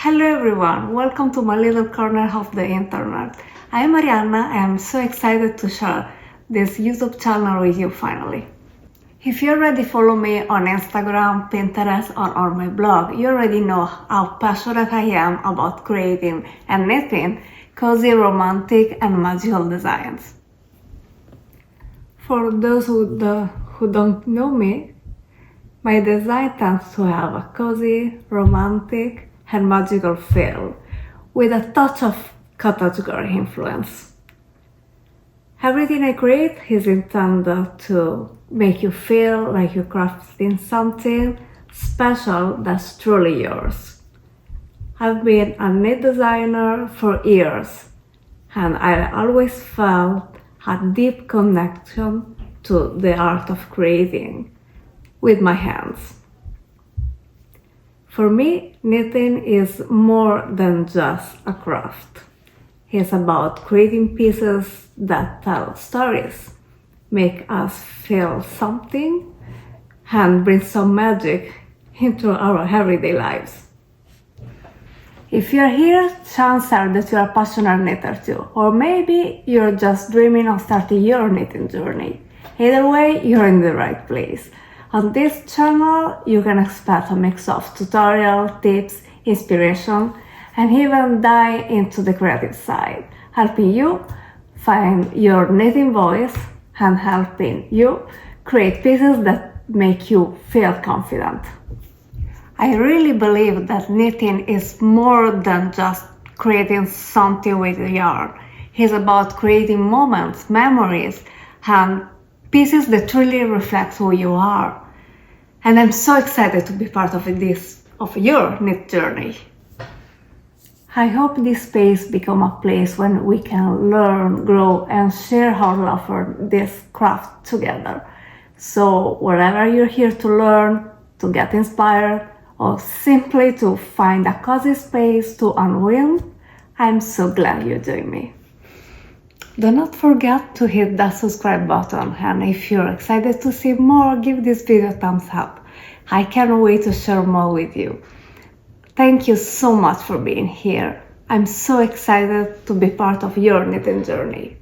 Hello everyone, welcome to my little corner of the internet. I am Arianna and I am so excited to share this YouTube channel with you finally. If you already follow me on Instagram, Pinterest or on my blog, you already know how passionate I am about creating and knitting cozy, romantic and magical designs. For those who don't know me, my design tends to have a cozy, romantic and magical feel, with a touch of cottagecore influence. Everything I create is intended to make you feel like you're crafting something special that's truly yours. I've been a knit designer for years, and I always felt a deep connection to the art of creating with my hands. For me, knitting is more than just a craft. It's about creating pieces that tell stories, make us feel something, and bring some magic into our everyday lives. If you're here, chances are that you're a passionate knitter too, or maybe you're just dreaming of starting your knitting journey. Either way, you're in the right place. On this channel, you can expect a mix of tutorial, tips, inspiration, and even dive into the creative side, helping you find your knitting voice and helping you create pieces that make you feel confident. I really believe that knitting is more than just creating something with yarn. It's about creating moments, memories, and pieces that truly reflect who you are. And I'm so excited to be part of your knit journey. I hope this space become a place when we can learn, grow, and share our love for this craft together. So wherever you're here to learn, to get inspired, or simply to find a cozy space to unwind, I'm so glad you joined me. Do not forget to hit that subscribe button, and if you're excited to see more, give this video a thumbs up. I can't wait to share more with you. Thank you so much for being here. I'm so excited to be part of your knitting journey.